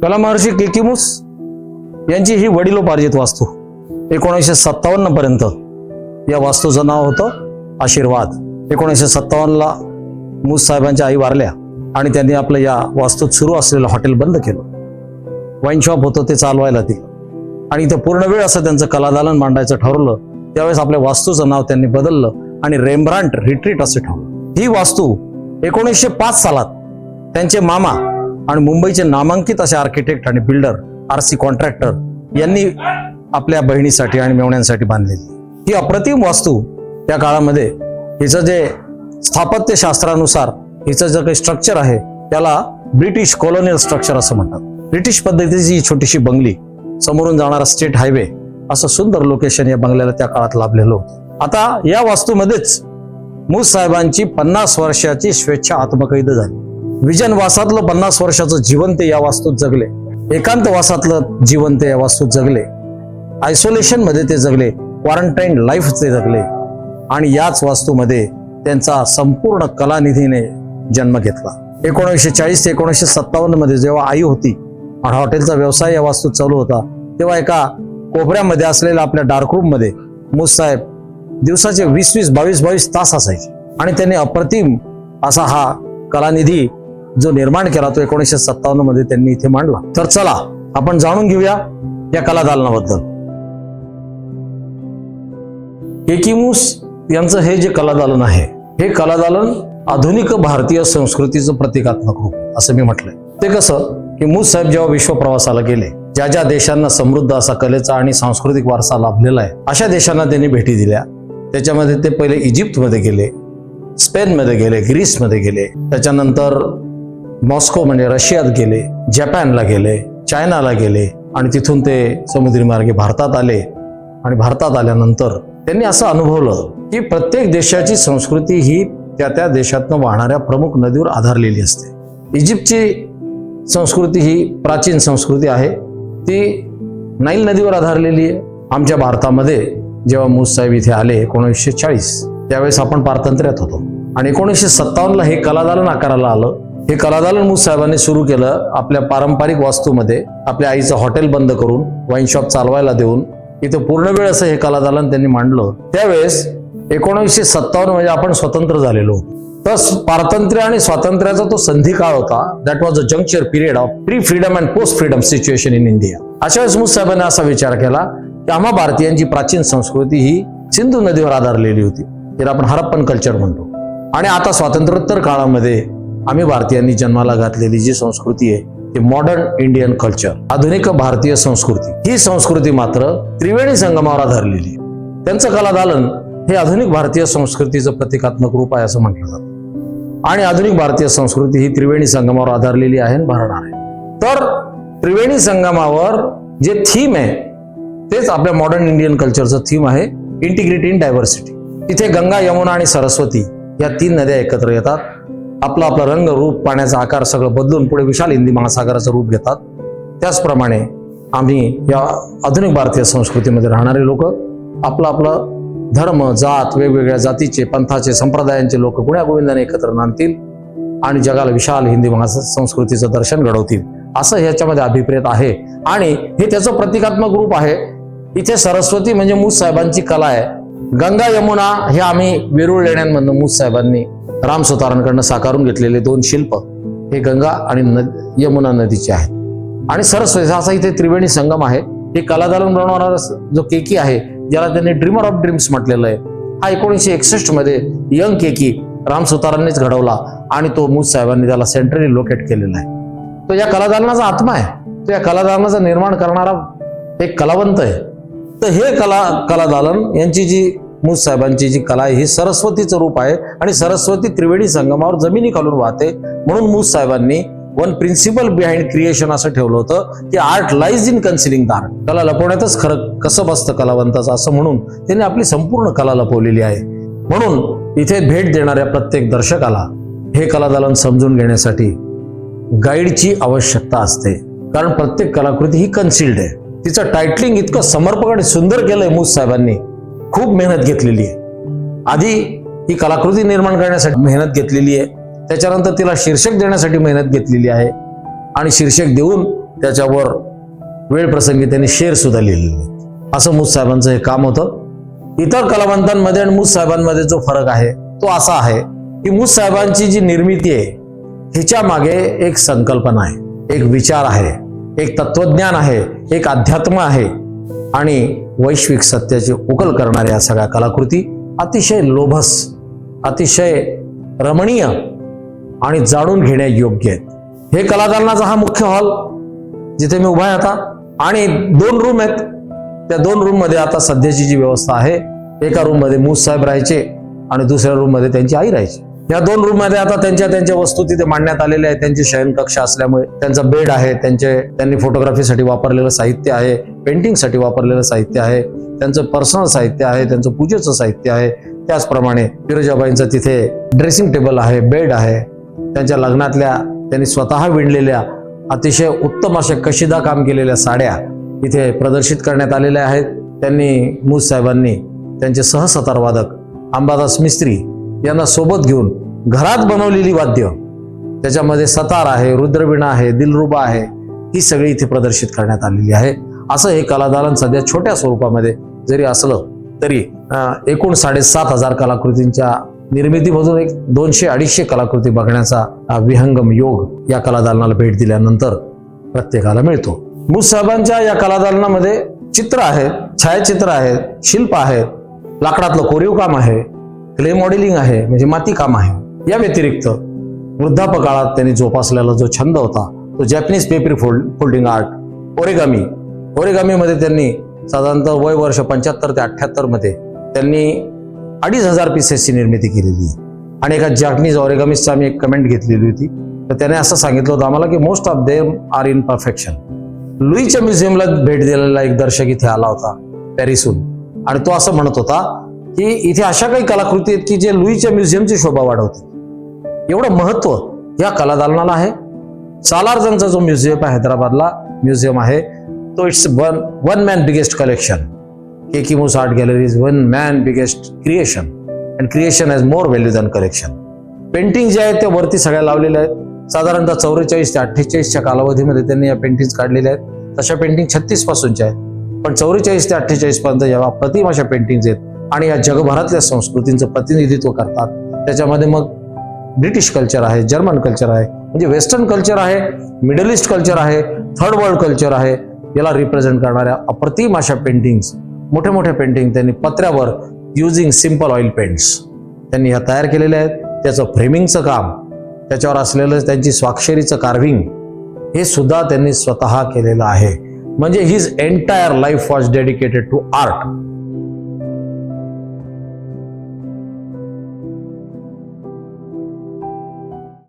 कलामहर्षी केकीमूस यांची ही वडिलोपार्जित वास्तू 1957 पर्यंत या वास्तूचं नाव होतं आशीर्वाद. 1957ला मूस साहेबांच्या आई वारल्या आणि त्यांनी आपलं या वास्तूत सुरू असलेलं हॉटेल बंद केलं. वाईन शॉप होतं ते चालवायला दिलं आणि इथं पूर्ण वेळ असं त्यांचं कलादालन मांडायचं ठरवलं. त्यावेळेस आपल्या वास्तूचं नाव त्यांनी बदललं आणि रेम्ब्रांट रिट्रीट असं ठेवलं. ही वास्तू 1905 सालात त्यांचे मामा आणि मुंबईचे नामांकित असे आर्किटेक्ट आणि बिल्डर RC कॉन्ट्रॅक्टर यांनी आपल्या बहिणीसाठी आणि मेवण्यांसाठी बांधलेली ही अप्रतिम वास्तू त्या काळामध्ये हिचं जे स्थापत्यशास्त्रानुसार हिचं जे काही स्ट्रक्चर आहे त्याला ब्रिटिश कॉलोनियल स्ट्रक्चर असं म्हणतात. ब्रिटिश पद्धतीची ही छोटीशी बंगली, समोरून जाणारा स्टेट हायवे, असं सुंदर लोकेशन या बंगल्याला त्या काळात लाभलेलं होतं. आता या वास्तूमध्येच मूस साहेबांची 50 वर्षाची स्वेच्छा आत्मकैद झाली. विजनवासातलं 50 वर्षाचं जीवन ते या वास्तूत जगले. एकांतवासातलं जीवन ते या वास्तूत जगले. आयसोलेशन मध्ये ते जगले. क्वारंटाईन लाईफ ते जगले आणि याच वास्तूमध्ये त्यांचा संपूर्ण कलानिधीने जन्म घेतला. 1940 ते 1957 मध्ये जेव्हा आई होती आणि हॉटेलचा व्यवसाय या वास्तूत चालू होता, तेव्हा एका कोपऱ्यामध्ये असलेल्या आपल्या डार्क रूम मध्ये मूस साहेब दिवसाचे 20-20, 22-22 तास असायचे आणि त्यांनी अप्रतिम असा हा कलानिधी जो निर्माण केला तो 1957 मध्ये त्यांनी इथे मांडला. तर चला आपण जाणून घेऊया या कलादालनाबद्दल. केकीमूस यांचं हे जे कलादालन आहे, हे कलादालन आधुनिक भारतीय संस्कृतीचं प्रतिकात्मक रूप असं मी म्हटलंय. ते कसं की मूस साहेब जेव्हा विश्व प्रवासाला गेले, ज्या ज्या देशांना समृद्ध असा कलेचा आणि सांस्कृतिक वारसा लाभलेला आहे अशा देशांना त्यांनी भेटी दिल्या. त्याच्यामध्ये ते पहिले इजिप्तमध्ये गेले, स्पेनमध्ये गेले, ग्रीसमध्ये गेले, त्याच्यानंतर मॉस्को म्हणजे रशियात गेले, जपानला गेले, चायनाला गेले आणि तिथून ते समुद्री मार्गे भारतात आले. आणि भारतात आल्यानंतर त्यांनी असं अनुभवलं की प्रत्येक देशाची संस्कृती ही त्या त्या देशातनं वाहणाऱ्या प्रमुख नदीवर आधारलेली असते. इजिप्तची संस्कृती ही प्राचीन संस्कृती आहे, ती नाईल नदीवर आधारलेली आहे. आमच्या भारतामध्ये जेव्हा मूस साहेब इथे आले 1940 त्यावेळेस आपण पारतंत्र्यात होतो आणि 1957ला हे कलादालन आकाराला आलं. हे कलादालन मूस साहेबांनी सुरू केलं आपल्या पारंपरिक वास्तूमध्ये. आपल्या आईचं हॉटेल बंद करून वाईन शॉप चालवायला देऊन इथं पूर्ण वेळ असं हे कलादालन त्यांनी मांडलं. त्यावेळेस 1957 म्हणजे आपण स्वतंत्र झालेलो. तर पारतंत्र्य आणि स्वातंत्र्याचा तो संधी काळ होता. That was a juncture period of pre freedom and post freedom situation in India. अशा वेळेस मूस साहेबांनी असा विचार केला की आम्हा भारतीयांची प्राचीन संस्कृती ही सिंधू नदीवर आधारलेली होती, तिला आपण हरप्पन कल्चर म्हणतो. आणि आता स्वातंत्र्योत्तर काळामध्ये आम्ही भारतीयांनी जन्माला घातलेली जी संस्कृती आहे ती मॉडर्न इंडियन कल्चर, आधुनिक भारतीय संस्कृती, ही संस्कृती मात्र त्रिवेणी संगमावर आधारलेली. त्यांचं कलादालन हे आधुनिक भारतीय संस्कृतीचं प्रतिकात्मक रूप आहे असं म्हटलं जातं. आणि आधुनिक भारतीय संस्कृती ही त्रिवेणी संगमावर आधारलेली आहे आणि भरणार आहे. तर त्रिवेणी संगमावर जे थीम आहे तेच आपल्या मॉडर्न इंडियन कल्चरचं थीम आहे, इंटिग्रिटी इन डायव्हर्सिटी. इथे गंगा, यमुना आणि सरस्वती या 3 नद्या एकत्र येतात. आपलं आपलं रंग, रूप, पाण्याचा आकार सगळं बदलून पुढे विशाल हिंदी महासागराचं रूप घेतात. त्याचप्रमाणे आम्ही या आधुनिक भारतीय संस्कृतीमध्ये राहणारे लोक आपलं आपलं धर्म, जात, वेगवेगळ्या जातीचे, पंथाचे, संप्रदायांचे लोक गुण्यागोविंदाने एकत्र नांदतील आणि जगाला विशाल हिंदी महासंस्कृतीचं दर्शन घडवतील असं ह्याच्यामध्ये अभिप्रेत आहे. आणि हे त्याचं प्रतिकात्मक रूप आहे. इथे सरस्वती म्हणजे मूस साहेबांची कला आहे. गंगा, यमुना हे आम्ही वेरूळ लेण्यांमधून मूस साहेबांनी राम सुतारांकडनं साकारून घेतलेले 2 शिल्प हे गंगा आणि यमुना नदीचे आहेत. आणि सरस्वती असा इथे त्रिवेणी संगम आहे. हे कलादालन बनवणारा जो केकी आहे, ज्याला त्यांनी ड्रीमर ऑफ ड्रीम्स म्हटलेलं आहे, हा 1961 मध्ये यंग केकी राम सुतारांनीच घडवला आणि तो मूस साहेबांनी त्याला सेंट्रली लोकेट केलेला आहे. तो या कलादालनाचा आत्मा आहे. तो या कलादालनाचं निर्माण करणारा एक कलावंत आहे. तर हे कलादालन यांची जी मूस साहेबांची जी कला आहे ही सरस्वतीचं रूप आहे आणि सरस्वती त्रिवेणी संगमावर जमिनी खालून वाहते. म्हणून मूस साहेबांनी वन प्रिन्सिपल बिहाइंड क्रिएशन असं ठेवलं होतं की art lies in concealing the art. कला लपवण्यातच खरं कसं बसतं कलावंताचं असं म्हणून त्यांनी आपली संपूर्ण कला लपवलेली आहे. म्हणून इथे भेट देणाऱ्या प्रत्येक दर्शकाला हे कलादालन समजून घेण्यासाठी गाईडची आवश्यकता असते. कारण प्रत्येक कलाकृती ही कन्सिल्ड आहे. तिचं टायटलिंग इतकं समर्पक आणि सुंदर केलंय मूस साहेबांनी. खूप मेहनत घेतलेली आहे. आधी ही कलाकृती निर्माण करण्यासाठी मेहनत घेतलेली आहे, त्याच्यानंतर तिला शीर्षक देण्यासाठी मेहनत घेतलेली आहे आणि शीर्षक देऊन त्याच्यावर वेळ प्रसंगी त्यांनी शेर सुद्धा लिहिलेले आहेत. असं मुस साहेबांचं हे काम होतं. इतर कलावंतांमध्ये आणि मुस साहेबांमध्ये जो फरक आहे तो असा आहे की मुस साहेबांची जी निर्मिती आहे हिच्या मागे एक संकल्पना आहे, एक विचार आहे, एक तत्वज्ञान आहे, एक अध्यात्म आहे आणि वैश्विक सत्याची उकल करणाऱ्या या सगळ्या कलाकृती अतिशय लोभस, अतिशय रमणीय आणि जाणून घेण्यायोग्य आहेत. हे कलादालनाचा हा मुख्य हॉल जिथे मी उभा आहे आता, आणि 2 रूम आहेत. त्या 2 रूम मध्ये आता सध्याची जी व्यवस्था आहे, एका रूम मध्ये मूस साहेब राहायचे आणि दुसऱ्या रूम मध्ये त्यांची आई राहायची. या 2 रूम मध्ये आता त्यांच्या वस्तू तिथे मांडण्यात आलेल्या आहेत. त्यांची शयन कक्ष असल्यामुळे त्यांचा बेड आहे, त्यांनी फोटोग्राफीसाठी वापरलेलं साहित्य आहे, पेंटिंगसाठी वापरलेलं साहित्य आहे, त्यांचं पर्सनल साहित्य आहे, त्यांचं पूजेचं साहित्य आहे. त्याचप्रमाणे फिरोजाबाईंचं तिथे ड्रेसिंग टेबल आहे, बेड आहे. त्यांच्या लग्नातल्या त्यांनी स्वतः विणलेल्या अतिशय उत्तम अशा कशिदा काम केलेल्या साड्या इथे प्रदर्शित करण्यात आलेल्या आहेत. त्यांनी मूस साहेबांनी त्यांचे सहसतारवादक अंबादास मिस्त्री यांना सोबत घेऊन घरात बनवलेली वाद्य, त्याच्यामध्ये सतार आहे, रुद्रवीणा आहे, दिलरुबा आहे, ही सगळी इथे प्रदर्शित करण्यात आलेली आहे. असं हे कलादालन सध्या छोट्या स्वरूपामध्ये जरी असलं तरी एकूण 7,500 कलाकृतींच्या निर्मितीमधून एक 200-250 कलाकृती बघण्याचा विहंगम योग या कलादालनाला भेट दिल्यानंतर प्रत्येकाला मिळतो. मूस साहेबांच्या या कलादालनामध्ये चित्र आहेत, छायाचित्र आहेत, शिल्प आहेत, लाकडातलं कोरीव काम आहे, क्ले मॉडेलिंग आहे म्हणजे माती काम आहे. या व्यतिरिक्त वृद्धापकाळात त्यांनी जोपासलेला जो छंद होता तो Japanese paper folding art, origami मध्ये त्यांनी साधारणतः वय वर्ष 75 ते 78 मध्ये त्यांनी 2,500 पीसेसची निर्मिती केलेली आहे. आणि एका जॅपनीज ओरिगामिस्टची आम्ही एक कमेंट घेतलेली होती, तर त्याने असं सांगितलं होतं आम्हाला की most of them are in perfection. लुईच्या म्युझियमला भेट दिलेला एक दर्शक इथे आला होता पॅरिसहून, आणि तो असं म्हणत होता की इथे अशा काही कलाकृती आहेत की जे लुईच्या म्युझियमची शोभा वाढवते. एवढं महत्व या कलादालनाला आहे. सालारजंगचा जो म्युझियम आहे, हैदराबादला म्युझियम आहे, तो it's one man biggest collection. K Moos art gallery is one man biggest creation and creation has more value than collection. Painting जे आहेत त्या वरती सगळ्या लावलेल्या आहेत. साधारणतः 44 ते 48च्या कालावधीमध्ये त्यांनी या पेंटिंग काढलेल्या आहेत. तशा पेंटिंग 36 पासूनच्या आहेत, पण 44 ते 48 पर्यंत या अप्रतिम अशा पेंटिंग्स आहेत आणि या जगभरातल्या संस्कृतींचं प्रतिनिधित्व करतात. त्याच्यामध्ये मग ब्रिटिश कल्चर आहे, जर्मन कल्चर आहे, म्हणजे वेस्टर्न कल्चर आहे, मिडल ईस्ट कल्चर आहे, थर्ड वर्ल्ड कल्चर आहे. याला रिप्रेझेंट करणाऱ्या अप्रतिम अशा पेंटिंग्स, मोठ्या मोठ्या पेंटिंग त्यांनी पत्र्यावर युजिंग सिम्पल ऑइल पेंट्स त्यांनी ह्या तयार केलेल्या आहेत. त्याचं फ्रेमिंगचं काम, त्याच्यावर असलेलं त्यांची स्वाक्षरीचं कार्विंग, हे सुद्धा त्यांनी स्वतः केलेलं आहे. म्हणजे his entire life was dedicated to art.